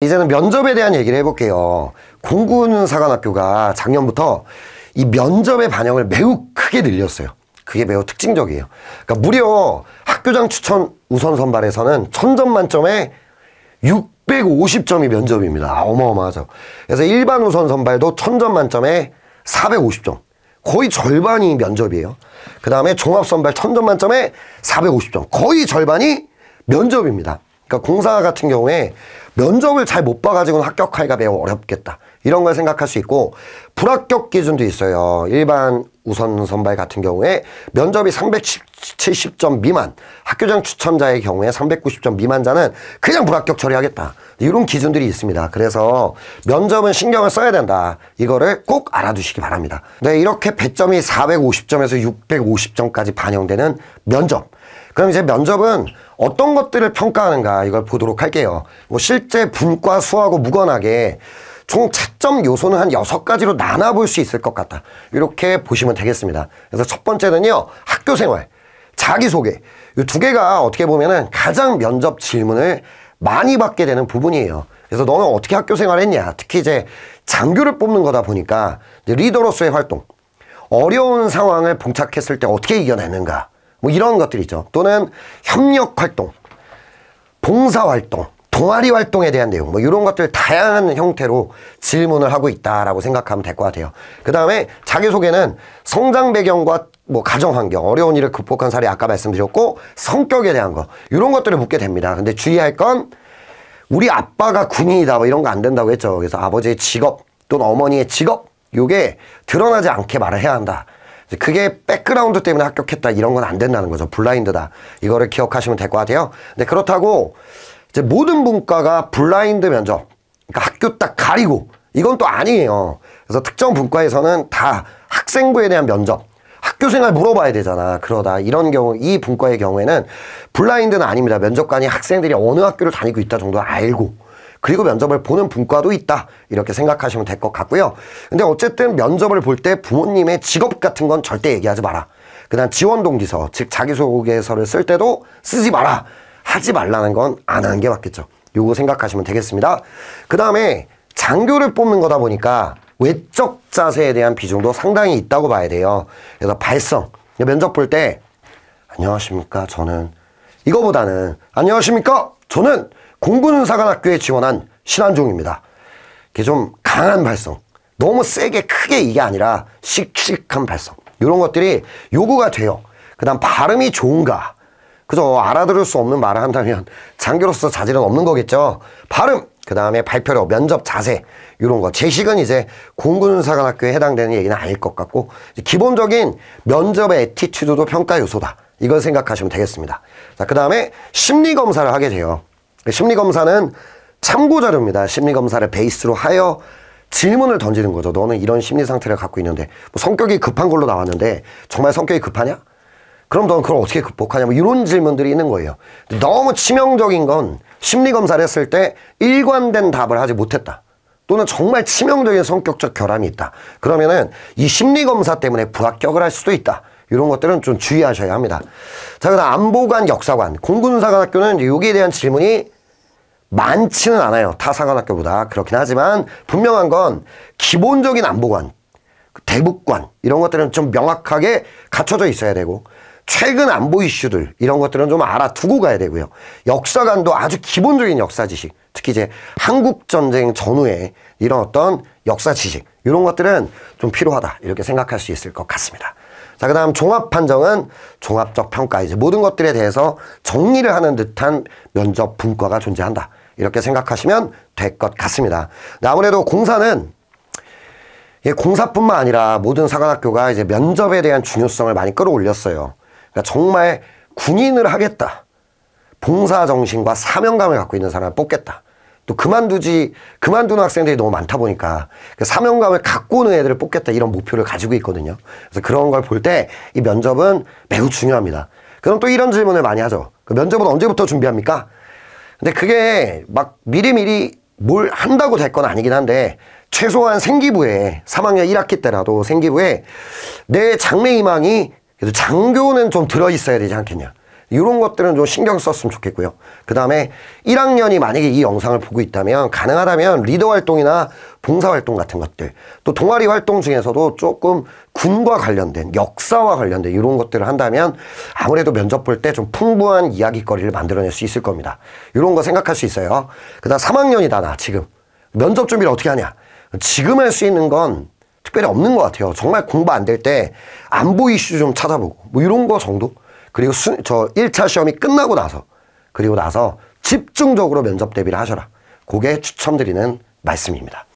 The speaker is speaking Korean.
이제는 면접에 대한 얘기를 해볼게요. 공군사관학교가 작년부터 이 면접의 반영을 매우 크게 늘렸어요. 그게 매우 특징적이에요. 그러니까 무려 학교장 추천 우선 선발에서는 1000점 만점에 650점이 면접입니다. 어마어마하죠. 그래서 일반 우선 선발도 1000점 만점에 450점. 거의 절반이 면접이에요. 그 다음에 종합선발 1000점 만점에 450점. 거의 절반이 면접입니다. 그러니까 공사 같은 경우에 면접을 잘 못 봐가지고는 합격하기가 매우 어렵겠다. 이런 걸 생각할 수 있고, 불합격 기준도 있어요. 일반 우선 선발 같은 경우에 면접이 370점 미만, 학교장 추천자의 경우에 390점 미만자는 그냥 불합격 처리하겠다. 이런 기준들이 있습니다. 그래서 면접은 신경을 써야 된다. 이거를 꼭 알아두시기 바랍니다. 네, 이렇게 배점이 450점에서 650점까지 반영되는 면접. 그럼 이제 면접은 어떤 것들을 평가하는가 이걸 보도록 할게요. 뭐 실제 분과 수하고 무관하게 총 채점 요소는 한 6가지로 나눠볼 수 있을 것 같다. 이렇게 보시면 되겠습니다. 그래서 첫 번째는요, 학교생활, 자기소개. 이 두 개가 어떻게 보면은 가장 면접 질문을 많이 받게 되는 부분이에요. 그래서 너는 어떻게 학교생활 했냐? 특히 이제 장교를 뽑는 거다 보니까 이제 리더로서의 활동, 어려운 상황을 봉착했을 때 어떻게 이겨내는가, 뭐 이런 것들 있죠. 또는 협력활동, 봉사활동, 동아리 활동에 대한 내용, 뭐 이런 것들 다양한 형태로 질문을 하고 있다라고 생각하면 될 것 같아요. 그 다음에 자기소개는 성장 배경과 뭐 가정환경, 어려운 일을 극복한 사례 아까 말씀드렸고, 성격에 대한 거, 이런 것들을 묻게 됩니다. 근데 주의할 건 우리 아빠가 군인이다 뭐 이런 거 안 된다고 했죠. 그래서 아버지의 직업 또는 어머니의 직업, 요게 드러나지 않게 말을 해야 한다. 그게 백그라운드 때문에 합격했다 이런 건 안 된다는 거죠. 블라인드다. 이거를 기억하시면 될 것 같아요. 근데 그렇다고 이제 모든 분과가 블라인드 면접, 그러니까 학교 딱 가리고, 이건 또 아니에요. 그래서 특정 분과에서는 다 학생부에 대한 면접, 학교생활 물어봐야 되잖아. 그러다 이런 경우, 이 분과의 경우에는 블라인드는 아닙니다. 면접관이 학생들이 어느 학교를 다니고 있다 정도 알고, 그리고 면접을 보는 분과도 있다. 이렇게 생각하시면 될 것 같고요. 근데 어쨌든 면접을 볼 때 부모님의 직업 같은 건 절대 얘기하지 마라. 그 다음 지원동기서, 즉 자기소개서를 쓸 때도 쓰지 마라. 하지 말라는 건 안 하는 게 맞겠죠. 요거 생각하시면 되겠습니다. 그 다음에 장교를 뽑는 거다 보니까 외적 자세에 대한 비중도 상당히 있다고 봐야 돼요. 그래서 발성, 면접 볼 때 안녕하십니까 저는, 이거보다는 안녕하십니까 저는 공군사관학교에 지원한 신한종입니다. 이게 좀 강한 발성, 너무 세게 크게 이게 아니라 씩씩한 발성, 이런 것들이 요구가 돼요. 그 다음 발음이 좋은가, 그죠? 알아들을 수 없는 말을 한다면 장교로서 자질은 없는 거겠죠. 발음, 그 다음에 발표력, 면접 자세, 이런 거. 제식은 이제 공군사관학교에 해당되는 얘기는 아닐 것 같고, 기본적인 면접의 애티튜드도 평가 요소다. 이걸 생각하시면 되겠습니다. 자, 그 다음에 심리검사를 하게 돼요. 심리검사는 참고자료입니다. 심리검사를 베이스로 하여 질문을 던지는 거죠. 너는 이런 심리 상태를 갖고 있는데, 뭐 성격이 급한 걸로 나왔는데 정말 성격이 급하냐? 그럼 넌 그걸 어떻게 극복하냐? 뭐 이런 질문들이 있는 거예요. 너무 치명적인 건 심리검사를 했을 때 일관된 답을 하지 못했다. 또는 정말 치명적인 성격적 결함이 있다. 그러면은 이 심리검사 때문에 불합격을 할 수도 있다. 이런 것들은 좀 주의하셔야 합니다. 자, 그다음 안보관, 역사관. 공군사관학교는 여기에 대한 질문이 많지는 않아요. 타 사관학교보다. 그렇긴 하지만 분명한 건 기본적인 안보관, 대북관 이런 것들은 좀 명확하게 갖춰져 있어야 되고, 최근 안보 이슈들 이런 것들은 좀 알아두고 가야 되고요. 역사관도 아주 기본적인 역사 지식, 특히 이제 한국전쟁 전후에 이런 어떤 역사 지식 이런 것들은 좀 필요하다 이렇게 생각할 수 있을 것 같습니다. 자, 그 다음 종합판정은 종합적 평가, 이제 모든 것들에 대해서 정리를 하는 듯한 면접 분과가 존재한다 이렇게 생각하시면 될 것 같습니다. 아무래도 공사는 공사뿐만 아니라 모든 사관학교가 이제 면접에 대한 중요성을 많이 끌어올렸어요. 그러니까 정말 군인을 하겠다, 봉사정신과 사명감을 갖고 있는 사람을 뽑겠다, 또 그만두는 학생들이 너무 많다 보니까 그 사명감을 갖고 오는 애들을 뽑겠다, 이런 목표를 가지고 있거든요. 그래서 그런 걸 볼 때 이 면접은 매우 중요합니다. 그럼 또 이런 질문을 많이 하죠. 그 면접은 언제부터 준비합니까? 근데 그게 막 미리미리 뭘 한다고 될 건 아니긴 한데, 최소한 생기부에 3학년 1학기 때라도 생기부에 내 장래희망이 그래도 장교는 좀 들어있어야 되지 않겠냐. 이런 것들은 좀 신경 썼으면 좋겠고요. 그 다음에 1학년이 만약에 이 영상을 보고 있다면 가능하다면 리더 활동이나 봉사활동 같은 것들, 또 동아리 활동 중에서도 조금 군과 관련된, 역사와 관련된 이런 것들을 한다면 아무래도 면접 볼 때 좀 풍부한 이야기거리를 만들어낼 수 있을 겁니다. 이런 거 생각할 수 있어요. 그 다음 3학년이다 나 지금. 면접 준비를 어떻게 하냐. 지금 할 수 있는 건 특별히 없는 것 같아요. 정말 공부 안 될 때 안보 이슈 좀 찾아보고 뭐 이런 거 정도? 그리고 저 1차 시험이 끝나고 나서 그리고 나서 집중적으로 면접 대비를 하셔라. 그게 추천드리는 말씀입니다.